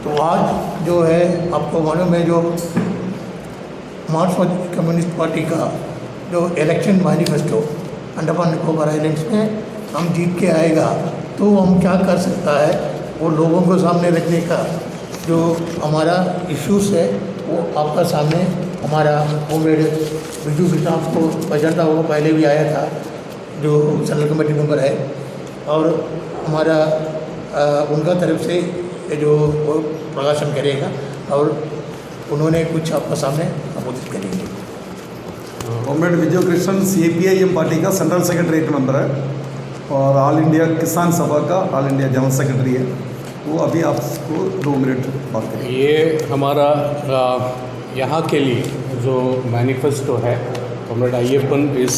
तो आज जो है आपको मालूम है, जो मार्क्सवादी कम्युनिस्ट पार्टी का जो election manifesto Andaman Nicobar islands में हम जीत के आएगा तो हम क्या कर सकता है, वो लोगों को सामने रखने का जो हमारा इश्यूज़ है वो आपका सामने हमारा वो मेरे बिजू किताब को एजेंडा वो पहले भी आया था, जो सेंट्रल कमेटी मेंबर है, और हमारा उनका तरफ से जो वो प्रकाशन करेगा और उन्होंने कुछ आपका सामने संबोधित करेंगे। कॉमरेड विजय कृष्णन CPIM पार्टी का सेंट्रल सेक्रेटरीट मेंबर है और ऑल इंडिया किसान सभा का ऑल इंडिया जनरल सेक्रेटरी है। वो अभी आपको 2 मिनट बात करेंगे। ये हमारा यहाँ के लिए जो मैनिफेस्टो है, कॉमरेड अय्यप्पन इस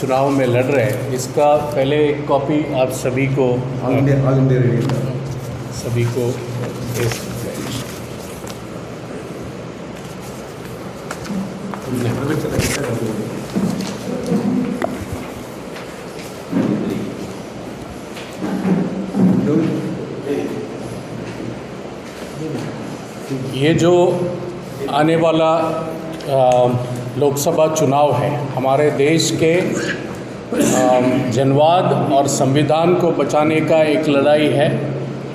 चुनाव में लड़ रहे हैं, इसका पहले एक कॉपी आप सभी को ऑल इंडिया रेडियो सभी को दे सकते हैं। ये जो आने वाला लोकसभा चुनाव है, हमारे देश के जनवाद और संविधान को बचाने का एक लड़ाई है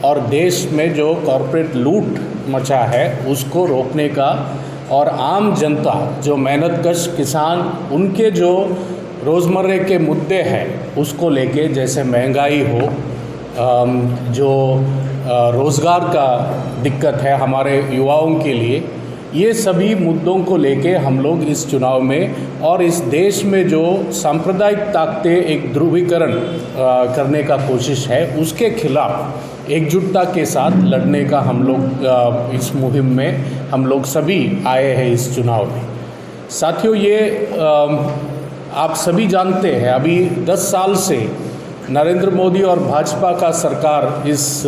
और देश में जो कॉरपोरेट लूट मचा है उसको रोकने का, और आम जनता जो मेहनतकश किसान उनके जो रोज़मर्रे के मुद्दे हैं उसको लेके, जैसे महंगाई हो, जो रोज़गार का दिक्कत है हमारे युवाओं के लिए, ये सभी मुद्दों को लेके हम लोग इस चुनाव में और इस देश में जो सांप्रदायिक ताकतें एक ध्रुवीकरण करने का कोशिश है उसके खिलाफ एकजुटता के साथ लड़ने का हम लोग इस मुहिम में हम लोग सभी आए हैं इस चुनाव में। साथियों, ये आप सभी जानते हैं, अभी 10 साल से नरेंद्र मोदी और भाजपा का सरकार इस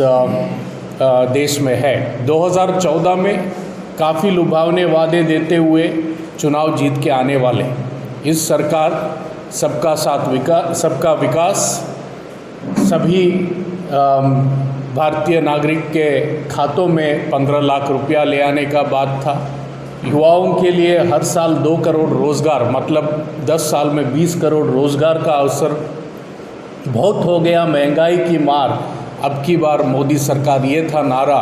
देश में है। 2014 में काफ़ी लुभावने वादे देते हुए चुनाव जीत के आने वाले इस सरकार सबका साथ सबका विकास, सभी भारतीय नागरिक के खातों में 15 लाख रुपया ले आने का बात था। युवाओं के लिए हर साल 2 करोड़ रोज़गार, मतलब 10 साल में 20 करोड़ रोज़गार का अवसर। बहुत हो गया महंगाई की मार, अब की बार मोदी सरकार, ये था नारा,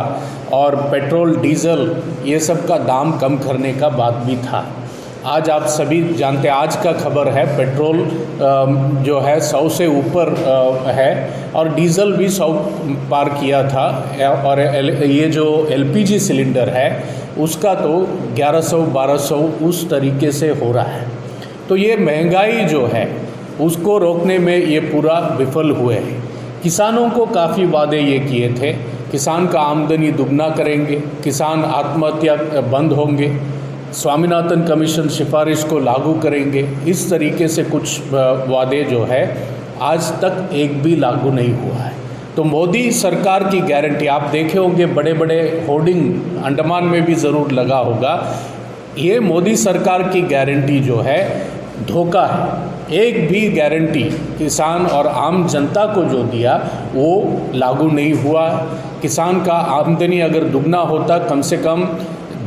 और पेट्रोल डीजल ये सब का दाम कम करने का बात भी था। आज आप सभी जानते हैं, आज का खबर है पेट्रोल जो है 100 से ऊपर है और डीजल भी 100 पार किया था, और ये जो LPG सिलेंडर है उसका तो 1100-1200 उस तरीके से हो रहा है। तो ये महंगाई जो है उसको रोकने में ये पूरा विफल हुए हैं। किसानों को काफ़ी वादे ये किए थे, किसान का आमदनी दुगना करेंगे, किसान आत्महत्या बंद होंगे, स्वामीनाथन कमीशन सिफारिश को लागू करेंगे, इस तरीके से कुछ वादे जो है आज तक एक भी लागू नहीं हुआ है। तो मोदी सरकार की गारंटी आप देखे होंगे, बड़े बड़े होर्डिंग अंडमान में भी ज़रूर लगा होगा। ये मोदी सरकार की गारंटी जो है धोखा है। एक भी गारंटी किसान और आम जनता को जो दिया वो लागू नहीं हुआ। किसान का आमदनी अगर दुगना होता, कम से कम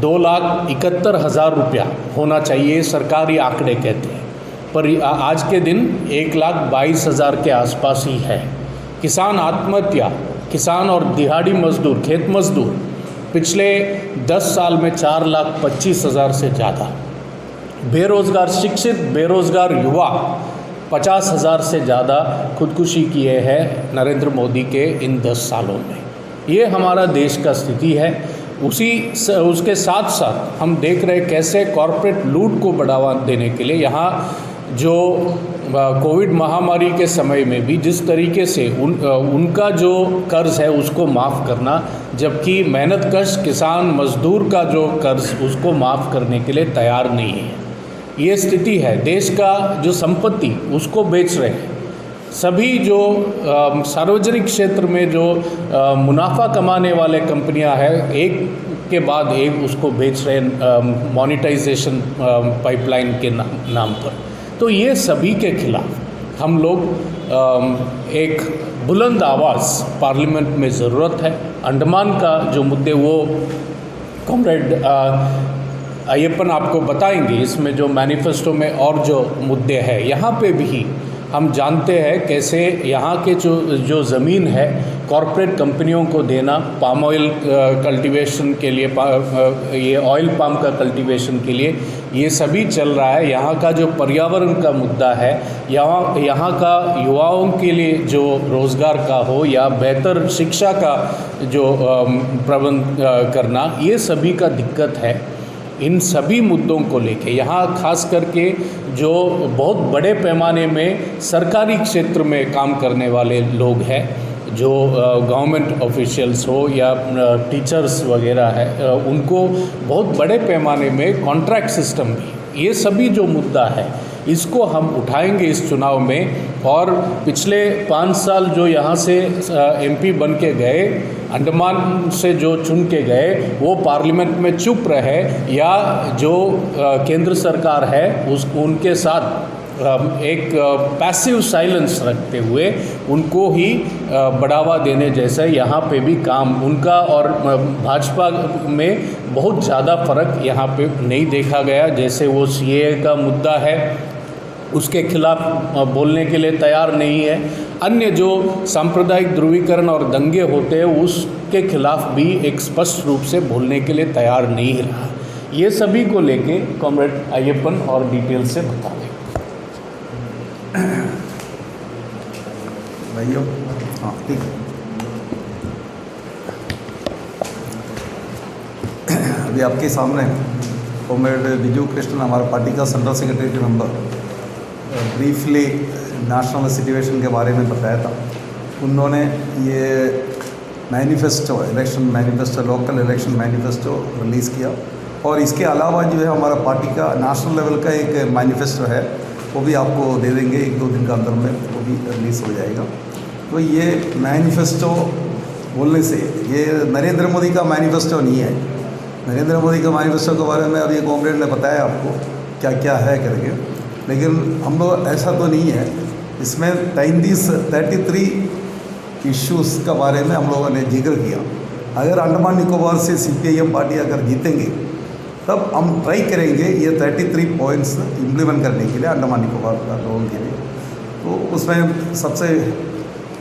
2,71,000 रुपया होना चाहिए, सरकारी आंकड़े कहते हैं, पर आज के दिन 1,22,000 के आसपास ही है। किसान आत्महत्या, किसान और दिहाड़ी मजदूर, खेत मजदूर पिछले 10 साल में 4,25,000 से ज़्यादा। बेरोज़गार, शिक्षित बेरोज़गार युवा 50,000 से ज़्यादा खुदकुशी किए हैं नरेंद्र मोदी के इन 10 सालों में। ये हमारा देश का स्थिति है। उसके साथ साथ हम देख रहे कैसे कॉरपोरेट लूट को बढ़ावा देने के लिए यहाँ जो कोविड महामारी के समय में भी जिस तरीके से उनका जो कर्ज है उसको माफ़ करना, जबकि मेहनतकश किसान मजदूर का जो कर्ज उसको माफ़ करने के लिए तैयार नहीं है। ये स्थिति है। देश का जो संपत्ति उसको बेच रहे हैं। सभी जो सार्वजनिक क्षेत्र में जो मुनाफा कमाने वाले कंपनियां हैं, एक के बाद एक उसको बेच रहे हैं मोनेटाइजेशन पाइपलाइन के नाम पर। तो ये सभी के खिलाफ हम लोग एक बुलंद आवाज़ पार्लियामेंट में ज़रूरत है। अंडमान का जो मुद्दे वो कॉमरेड अय्यप्पन आपको बताएंगे, इसमें जो मैनिफेस्टो में और जो मुद्दे हैं, यहाँ पे भी हम जानते हैं कैसे यहाँ के जो ज़मीन है कॉरपोरेट कंपनियों को देना, पाम ऑयल कल्टीवेशन के लिए, ये ऑयल पाम का कल्टीवेशन के लिए, ये सभी चल रहा है। यहाँ का जो पर्यावरण का मुद्दा है, यहाँ का युवाओं के लिए जो रोज़गार का हो या बेहतर शिक्षा का जो प्रबंध करना, ये सभी का दिक्कत है। इन सभी मुद्दों को लेके यहाँ खास करके जो बहुत बड़े पैमाने में सरकारी क्षेत्र में काम करने वाले लोग हैं, जो गवर्नमेंट ऑफिशियल्स हो या टीचर्स वगैरह है, उनको बहुत बड़े पैमाने में कॉन्ट्रैक्ट सिस्टम भी, ये सभी जो मुद्दा है इसको हम उठाएंगे इस चुनाव में। और पिछले 5 साल जो यहाँ से एमपी बन के गए, अंडमान से जो चुन के गए, वो पार्लियामेंट में चुप रहे या जो केंद्र सरकार है उनके साथ एक पैसिव साइलेंस रखते हुए उनको ही बढ़ावा देने जैसा यहाँ पे भी काम उनका और भाजपा में बहुत ज़्यादा फ़र्क यहाँ पे नहीं देखा गया। जैसे वो सीएए का मुद्दा है, उसके खिलाफ बोलने के लिए तैयार नहीं है। अन्य जो सांप्रदायिक ध्रुवीकरण और दंगे होते हैं उसके खिलाफ भी एक स्पष्ट रूप से बोलने के लिए तैयार नहीं रहा। ये सभी को लेके कॉमरेड अय्यप्पन और डिटेल से बता दें। भाइयों, हाँ ठीक है। अभी आपके सामने कॉमरेड विजू कृष्णन, हमारा पार्टी का central secretary member, briefly national situation के बारे में बताया था। उन्होंने ये manifesto, election manifesto, local election manifesto release किया और इसके अलावा जो है हमारा पार्टी का नेशनल लेवल का एक मैनिफेस्टो है, वो भी आपको दे देंगे 1-2 दिन के अंदर में, वो भी रिलीज़ हो जाएगा। तो ये मैनिफेस्टो बोलने से, ये नरेंद्र मोदी का मैनिफेस्टो नहीं है। नरेंद्र मोदी का मैनिफेस्टो के बारे में अभी कॉमरेड ने बताया आपको क्या क्या है करके, लेकिन हम लोग ऐसा तो नहीं है। इसमें 33 इश्यूज़ के बारे में हम लोगों ने जिक्र किया। अगर अंडमान निकोबार से CPIM पार्टी अगर जीतेंगे तब हम ट्राई करेंगे ये 33 पॉइंट्स इम्प्लीमेंट करने के लिए अंडमान निकोबार लोगों के लिए। तो उसमें सबसे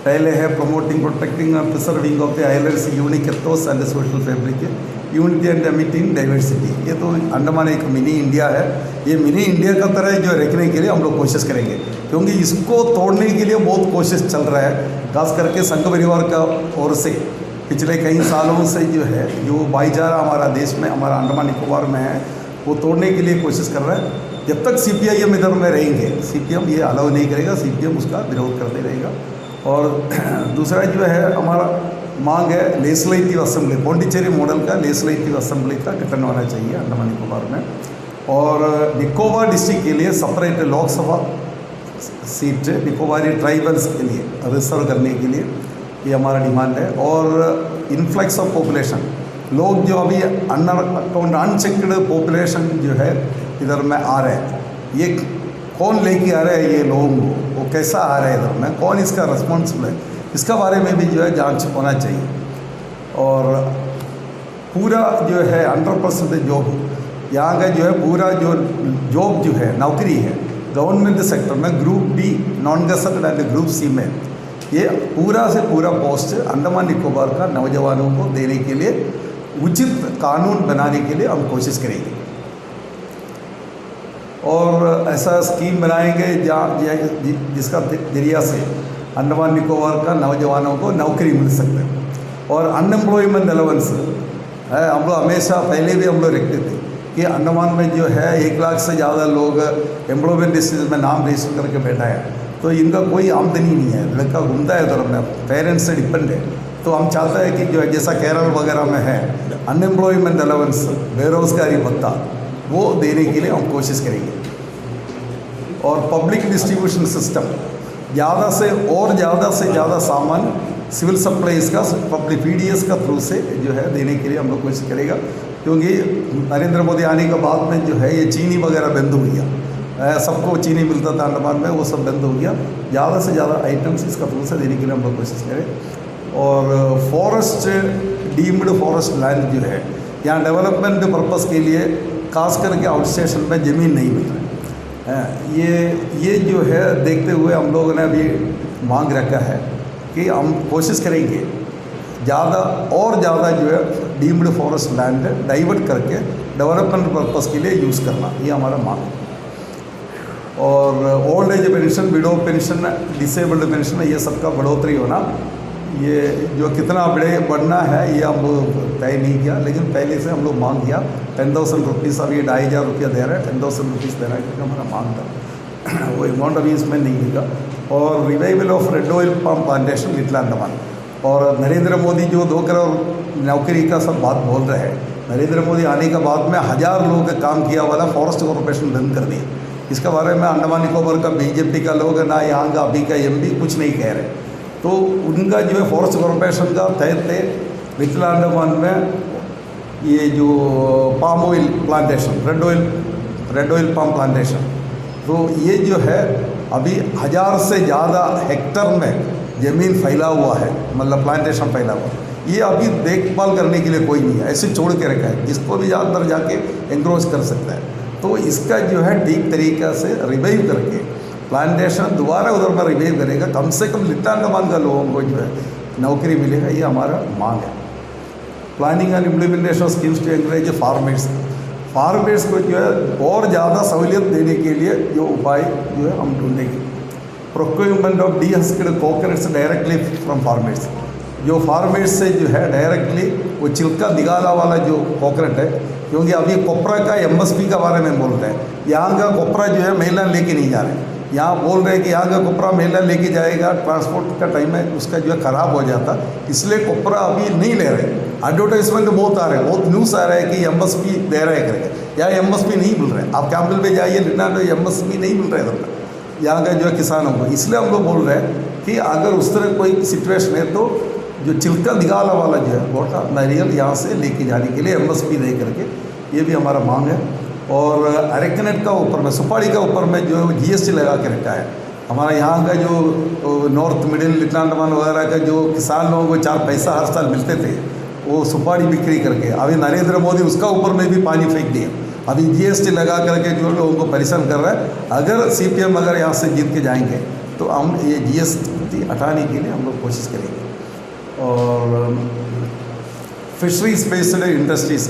पहले है प्रमोटिंग, प्रोटेक्टिंग और preserving of the islands unique Athos and social fabric, unity and meeting diversity. ये तो अंडमान एक मिनी इंडिया है। ये मिनी इंडिया का तरह जो रखने के लिए हम लोग कोशिश करेंगे, क्योंकि इसको तोड़ने के लिए बहुत कोशिश चल रहा है, खास करके संघ परिवार का ओर से। पिछले कई सालों से जो है जो भाईचारा हमारा देश में, हमारा अंडमान निकोबार में है, वो तोड़ने के लिए कोशिश कर रहा है। जब तक CPIM इधर में रहेंगे, CPM ये अलाउ नहीं करेगा, CPM उसका विरोध करते रहेगा। और दूसरा जो है हमारा मांग है लेजिस्लेटिव असेंबली, पौंडीचेरी मॉडल का लेजिस्लेटिव असेंबली का गठन होना चाहिए अंडमान निकोबार में। और निकोबार डिस्ट्रिक्ट के लिए separate Lok Sabha seat Nicobari tribals के लिए रिजर्व करने के लिए ये हमारा डिमांड है। और इन्फ्लक्स ऑफ पॉपुलेशन, लोग जो अभी अनचेक्ड पॉपुलेशन जो है इधर में आ रहे हैं, ये कौन लेके आ रहा है ये लोगों को, वो कैसा आ रहा है इधर में, कौन इसका रिस्पॉन्सिबल है, इसका बारे में भी जो है जांच होना चाहिए। और पूरा जो है 100% जॉब, यहाँ का जो है पूरा जो जॉब जो है, नौकरी है गवर्नमेंट सेक्टर में, group D non gazetted and group C में, ये पूरा से पूरा पोस्ट अंडमान निकोबार का नौजवानों को देने के लिए उचित कानून बनाने के लिए हम कोशिश करेंगे। और ऐसा स्कीम बनाएंगे जिसका जरिया से अंडमान निकोबार का नौजवानों को नौकरी मिल सकता है। और अनएम्प्लॉयमेंट अलाउंस है, हम लोग हमेशा पहले भी हम लोग रखते थे कि अंडमान में जो है 1 लाख से ज़्यादा लोग एम्प्लॉयमेंट लिस्ट में नाम रजिस्टर करके बैठा है, तो इनका कोई आमदनी नहीं है, लड़का घूमता है उधर में, पेरेंट्स से डिपेंड है। तो हम चाहते हैं कि जो है जैसा केरल वगैरह में है अनएम्प्लॉयमेंट अलाउंस, बेरोजगारी भत्ता, वो देने के लिए हम कोशिश करेंगे। और पब्लिक डिस्ट्रीब्यूशन सिस्टम, ज़्यादा से ज़्यादा सामान सिविल सप्लाईज का पब्लिक PDS का थ्रू से जो है देने के लिए हम लोग कोशिश करेगा। क्योंकि नरेंद्र मोदी आने के बाद में जो है ये चीनी वगैरह बंद हो गया, सबको चीनी मिलता था अंडमान में, वो सब बंद हो गया। ज़्यादा से ज़्यादा आइटम्स इसका भरोसा देने के लिए हम लोग कोशिश करें। और फॉरेस्ट डीम्ड फॉरेस्ट लैंड जो है, यहाँ डेवलपमेंट पर्पस के लिए खास करके आउट स्टेशन में ज़मीन नहीं मिल रही है। ये जो है देखते हुए हम लोगों ने अभी मांग रखा है कि हम कोशिश करेंगे ज़्यादा और ज़्यादा जो है डीम्ड फॉरेस्ट लैंड डाइवर्ट करके डेवलपमेंट पर्पस के लिए यूज़ करना, ये हमारा मांग है। और old age pension, window pension, disabled pension, ये सबका बढ़ोतरी होना, ये जो कितना बढ़ना है ये हम तय नहीं किया, लेकिन पहले से हम लोग मांग किया 10,000 रुपीज़। अभी 2,500 रुपया दे रहे हैं, 10,000 रुपीज़ दे रहा है क्योंकि हमारा मांग था। वो अमाउंट अभी इसमें नहीं मिलेगा। और revival of red oil palm plantation little Andaman, और नरेंद्र मोदी जो 2 करोड़ नौकरी का सब बात बोल रहे हैं, नरेंद्र मोदी आने के बाद में 1000 लोगों का काम किया वाला फॉरेस्ट कॉर्पोरेशन बंद कर दिया। इसके बारे में अंडमान निकोबार का बीजेपी का लोग ना, यहाँ का अभी का एमपी कुछ नहीं कह रहे। तो उनका जो है फॉरेस्ट कॉर्पोरेशन का तय लिटिल अंडमान में ये जो palm oil plantation, red oil palm plantation, तो ये जो है अभी 1000 से ज़्यादा हेक्टर में ज़मीन फैला हुआ है, मतलब प्लांटेशन फैला हुआ। ये अभी देखभाल करने के लिए कोई नहीं है, ऐसे छोड़ के रखा है, जिसको भी अंदर जाके एंक्रोच कर सकता है। तो इसका जो है ठीक तरीक़ा से रिवाइव करके प्लांटेशन दोबारा उधर में रिवाइव करेगा, कम से कम लिटिल अंडमान का लोगों को जो है नौकरी मिलेगा, ये हमारा मांग है। Planning and implementation schemes to encourage farmers को जो है और ज़्यादा सहूलियत देने के लिए जो उपाय जो है हम ढूंढेंगे। Procurement of dehusked coconuts directly from farmers, जो फार्मर्स से जो है डायरेक्टली वो छिलका निकाला वाला जो कोकोनट है, क्योंकि अभी कोपरा का एमएसपी के बारे में बोल रहे हैं। यहाँ का कोपरा जो है महिला लेके नहीं जा रहे, यहाँ बोल रहे हैं कि यहाँ का कोपरा महिला लेके जाएगा, ट्रांसपोर्ट का टाइम है उसका जो है ख़राब हो जाता, इसलिए कोपरा अभी नहीं ले रहे। एडवर्टाइजमेंट बहुत आ रहे हैं, बहुत न्यूज़ आ रहा है कि एमएसपी दे रहे हैं करके, यहाँ एमएसपी नहीं मिल रहा है। आप कैंपल पे जाइए, लिटना तो एमएसपी नहीं मिल रहा है इधर यहाँ का जो है किसानों को। इसलिए हम लोग बोल रहे हैं कि अगर उस तरह कोई सिचुएशन है तो जो छिलका निकाला वाला जो है वोटा नारियल यहाँ से लेके जाने के लिए एमएसपी दे करके, ये भी हमारा मांग है। और अरेकनेट का ऊपर में, सुपारी का ऊपर में जो जीएसटी लगा के रखा है, हमारा यहाँ का जो नॉर्थ मिडिल लिटिल अंडमान वगैरह का जो किसान लोगों को 4 पैसा हर साल मिलते थे, वो सुपारी बिक्री करके अभी नरेंद्र मोदी उसका ऊपर में भी पानी फेंक दिया। अभी जीएसटी लगा करके जो लोगों को परेशान कर रहा है। अगर सीपीएम अगर यहाँ से जीत के जाएंगे तो हम ये जीएसटी हटाने के लिए हम लोग कोशिश करेंगे। और fisheries based industries,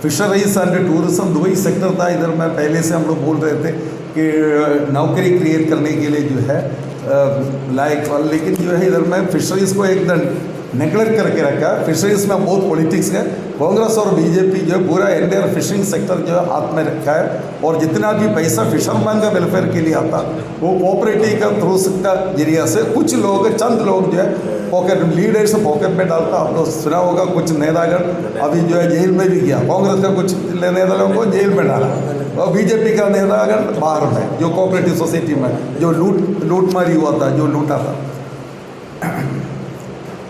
fisheries and tourism 2 he sector था इधर में। पहले से हम लोग बोल रहे थे कि नौकरी क्रिएट करने के लिए जो है लायक, लेकिन जो है इधर में फिशरीज़ को एकदम नेगलेक्ट करके रखा है। फिशरीज में बहुत पॉलिटिक्स है। कांग्रेस और बीजेपी जो है पूरा इंडियन फिशिंग सेक्टर जो है हाथ में रखा है, और जितना भी पैसा फिशरमैन का वेलफेयर के लिए आता वो कोऑपरेटिव का थ्रू का जरिया से कुछ लोग, चंद लोग जो है पॉकेट लीडर्स पॉकेट में डालता। आप लोग सुना होगा कुछ नेतागण अभी जो है जेल में भी गया, कांग्रेस का कुछ नेताओं को जेल में डाला, और बीजेपी का नेतागण बाहर में, जो कोऑपरेटिव सोसाइटी में जो लूटमारी हुआ था, जो लूटा था।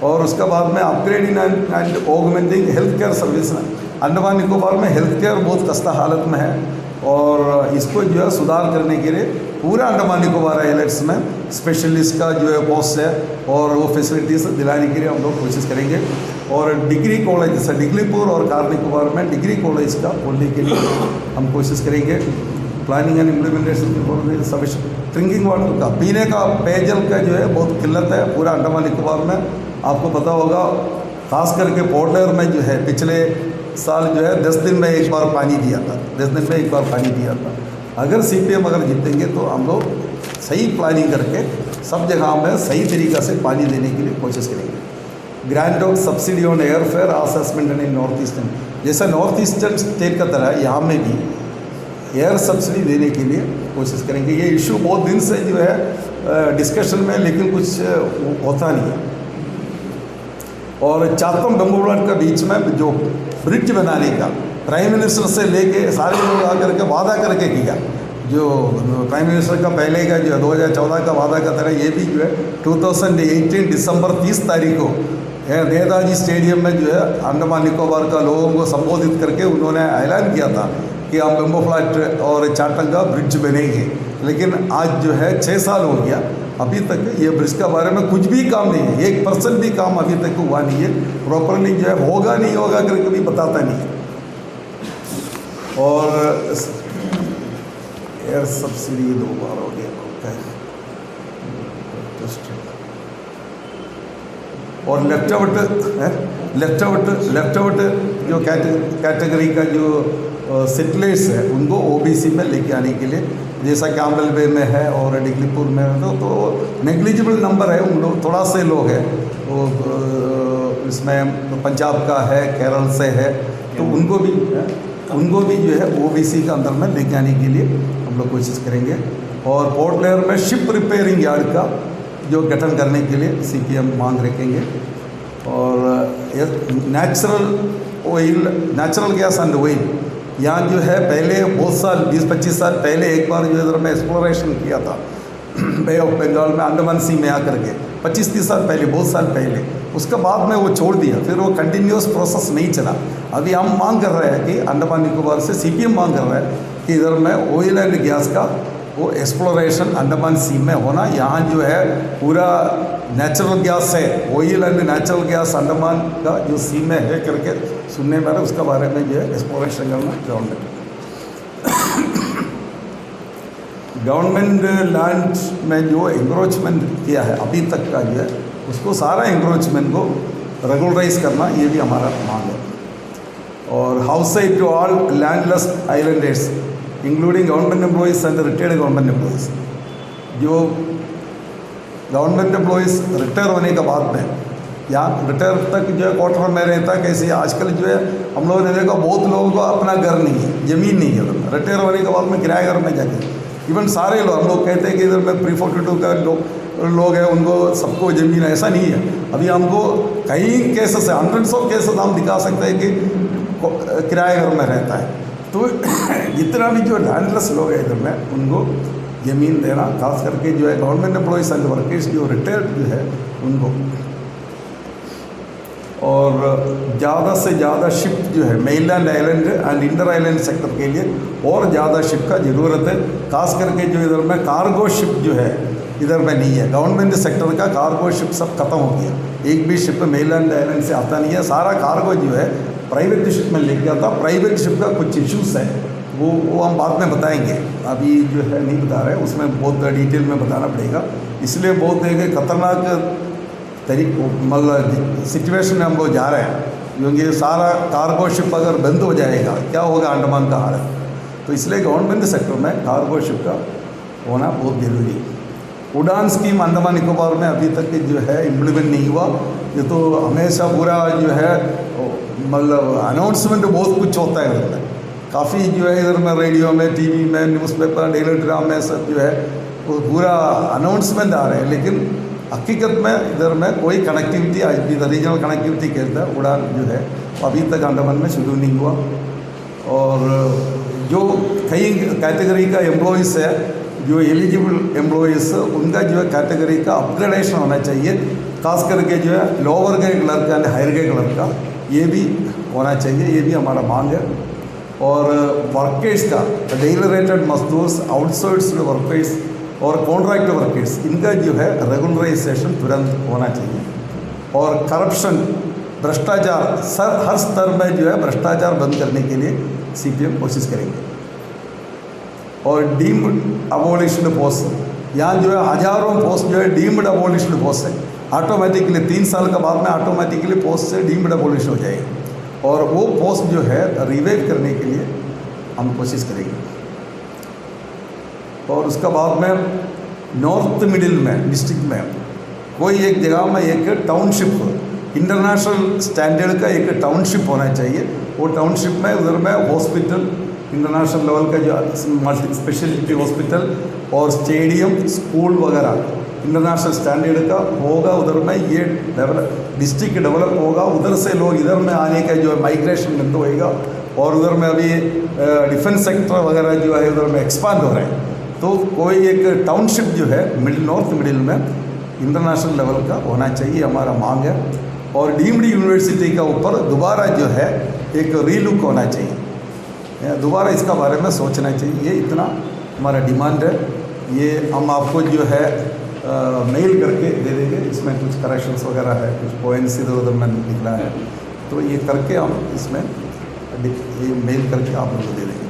और उसके बाद में upgrading and augmenting health care service. Andaman Nicobar में हेल्थ केयर बहुत खस्ता हालत में है, और इसको जो है सुधार करने के लिए पूरा अंडमान निकोबार आइलैंड्स में स्पेशलिस्ट का जो है पोस्ट है, और वो फैसिलिटीज़ दिलाने के लिए हम लोग कोशिश करेंगे। और डिग्री कॉलेज जैसे डिग्लीपुर और कार निकोबार में डिग्री कॉलेज का खोलने के लिए हम कोशिश करेंगे। Planning and implementation sufficient drinking water का, पीने का पेयजल का जो है बहुत किल्लत है पूरा अंडमान निकोबार में। आपको पता होगा खास करके पोर्ट ब्लेयर में जो है पिछले साल जो है 10 दिन में एक बार पानी दिया था, 10 दिन में एक बार पानी दिया था। अगर सीपीएम अगर जीतेंगे तो हम लोग सही प्लानिंग करके सब जगह में सही तरीक़ा से पानी देने के लिए कोशिश करेंगे। Grant of subsidy on air fare assessment in north eastern, जैसा नॉर्थ ईस्टर्न स्टेट का तरह यहाँ में भी एयर सब्सिडी देने के लिए कोशिश करेंगे। ये इशू बहुत दिन से जो है डिस्कशन में, लेकिन कुछ होता नहीं है। और चातम बेंगलुरु के बीच में जो ब्रिज बनाने का प्राइम मिनिस्टर से लेके सारे लोग आकर के वादा करके किया, जो प्राइम मिनिस्टर का पहले का जो 2014 का वादा का तरह ये भी जो है 2018 दिसंबर 30 तारीख को नेताजी स्टेडियम में जो है अंडमान निकोबार का लोगों को संबोधित करके उन्होंने ऐलान किया था कि हम बेम्बो फ्लैट और चाटंगा ब्रिज बनेंगे, लेकिन आज जो है 6 साल हो गया, अभी तक ये ब्रिज के बारे में कुछ भी काम नहीं है, 1% भी काम अभी तक हुआ नहीं है। प्रॉपरली जो है होगा नहीं होगा करके कभी बताता नहीं है। और एयर सब्सिडी 2 बार हो गया और लेफ्ट आउट जो कैटेगरी का जो सेटलर्स है उनको ओबीसी में लेके आने के लिए, जैसा कैम्बल बे में है और डिगलीपुर में है, तो नेग्लिजिबल नंबर है उन लोग, थोड़ा से लोग हैं वो इसमें पंजाब का है, केरल से है, तो उनको भी जो है ओबीसी के अंदर में लेके आने के लिए हम लोग कोशिश करेंगे। और पोर्ट ब्लेयर में शिप रिपेयरिंग यार्ड का जो गठन करने के लिए सीपीएम मांग रखेंगे। और नेचुरल गैस एंड ऑयल, यहाँ जो है पहले बहुत साल 20-25 साल पहले एक बार जो इधर मैं एक्सप्लोरेशन किया था बे ऑफ बंगाल में, अंडमान सी में आकर के 25-30 साल पहले, बहुत साल पहले, उसके बाद में वो छोड़ दिया, फिर वो कंटिन्यूस प्रोसेस नहीं चला। अभी हम मांग कर रहे हैं कि अंडमान निकोबार से सीपीएम मांग कर रहा है कि इधर में ऑयल एंड गैस का वो एक्सप्लोरेशन अंडमान सी में होना। यहाँ जो है पूरा नेचुरल गैस है, oil and natural gas Andaman का जो सी में है करके सुनने में, उसके बारे में जो है एक्सप्लोरेशन करना गवर्नमेंट लैंड में जो एंक्रोचमेंट किया है अभी तक का जो है, उसको सारा एंक्रोचमेंट को रेगुलराइज करना, ये भी हमारा मांग है। और house side to all landless islanders including government employees and retired government employees. जो गवर्नमेंट एम्प्लॉइज रिटायर होने के बाद में यहाँ रिटायर तक जो है क्वार्टर में रहता है, कैसे आजकल जो है हम लोगों ने देखा बहुत लोगों को अपना घर नहीं है, ज़मीन नहीं है, रिटायर होने के बाद में किराया घर में जाके, इवन सारे लोग हम लोग कहते हैं कि इधर में प्री-42 का लोग हैं, उनको सबको ज़मीन है, ऐसा नहीं है। अभी हमको कई केसेस है, हंड्रेड्स ऑफ केसेस हम दिखा सकते हैं कि किराया घर में रहता है। तो जितना भी जो लैंडलेस लोग हैं इधर में उनको ज़मीन देना, खास करके जो है गवर्नमेंट एम्प्लॉइज एंड वर्कर्स जो रिटायर्ड जो है उनको। और ज़्यादा से ज़्यादा शिप जो है mainland island and inter island sector के लिए और ज़्यादा शिप का ज़रूरत है, खास करके जो इधर में कार्गो शिप जो है इधर में नहीं है। गवर्नमेंट सेक्टर का कार्गो शिप सब खत्म हो गया, एक भी शिप मेनलैंड आइलैंड से आता नहीं है, सारा कार्गो जो है प्राइवेट शिप में लेके आता। प्राइवेट शिप का कुछ इश्यूज़ है, वो हम बाद में बताएंगे, अभी जो है नहीं बता रहे, उसमें बहुत डिटेल में बताना पड़ेगा। इसलिए बहुत एक खतरनाक मतलब सिचुएशन में हम लोग जा रहे हैं, क्योंकि सारा कार्गो शिप अगर बंद हो जाएगा क्या होगा अंडमान का हाल। तो इसलिए गवर्नमेंट सेक्टर में कार्गो शिप का होना बहुत ज़रूरी है। उड़ान स्कीम अंडमान निकोबार में अभी तक जो है इम्प्लीमेंट नहीं हुआ। ये तो हमेशा पूरा जो है मतलब अनाउंसमेंट बहुत कुछ होता है इधर में, काफ़ी जो है इधर में रेडियो में, टीवी में, न्यूज़पेपर, डेली ड्रामा में सब जो है वो पूरा अनाउंसमेंट आ रहे हैं, लेकिन हकीकत में इधर में कोई कनेक्टिविटी, आज भी रीजनल कनेक्टिविटी कहता है उड़ान जो है अभी तक अंडमान में शुरू नहीं हुआ। और जो कई कैटेगरी का एम्प्लॉइज़ है, जो एलिजिबल एम्प्लॉइज़, उनका जो है कैटेगरी का अपग्रेडेशन होना चाहिए, खास करके जो है lower grade clerk and higher grade clerk का ये भी होना चाहिए, ये भी हमारा मांग है। और वर्कर्स का डेली रेटेड मजदूर्स, आउटसोर्स्ड वर्कर्स और कॉन्ट्रैक्ट वर्कर्स, इनका जो है रेगुलराइजेशन तुरंत होना चाहिए। और करप्शन, भ्रष्टाचार, हर स्तर में जो है भ्रष्टाचार बंद करने के लिए सीपीएम कोशिश करेंगे। और डीम्ड अबॉलिश्ड पोस्ट, यहाँ जो है हज़ारों पोस्ट जो है डीम्ड अबॉलिश्ड पोस्ट है, ऑटोमेटिकली 3 साल के बाद में ऑटोमेटिकली पोस्ट से डीम्ड अबॉलिश हो जाएगी। और वो पोस्ट जो है रिवाइव करने के लिए हम कोशिश करेंगे। और उसका बाद में नॉर्थ मिडिल में डिस्ट्रिक्ट में कोई एक जगह में एक टाउनशिप, इंटरनेशनल स्टैंडर्ड का एक टाउनशिप होना चाहिए। वो टाउनशिप में उधर में हॉस्पिटल, इंटरनेशनल लेवल का जो मल्टी स्पेशलिटी हॉस्पिटल और स्टेडियम, स्कूल वगैरह इंटरनेशनल स्टैंडर्ड का होगा। उधर में ये डिस्ट्रिक्ट डेवलप होगा, उधर से लोग इधर में आने का जो माइग्रेशन बंद होएगा। और उधर में अभी डिफेंस सेक्टर वगैरह जो है उधर में एक्सपांड हो रहे हैं। तो कोई एक टाउनशिप जो है नॉर्थ मिडिल में इंटरनेशनल लेवल का होना चाहिए, हमारा मांग है। और डीम्ड यूनिवर्सिटी का ऊपर दोबारा जो है एक रीलुक होना चाहिए। दोबारा इसका बारे में सोचना चाहिए। ये इतना हमारा डिमांड है, ये हम आपको जो है मेल करके दे देंगे। इसमें कुछ करेक्शंस वगैरह है, कुछ पॉइंट्स इधर उधर में निकला है, तो ये करके हम इसमें ये मेल करके आप लोगों को दे देंगे।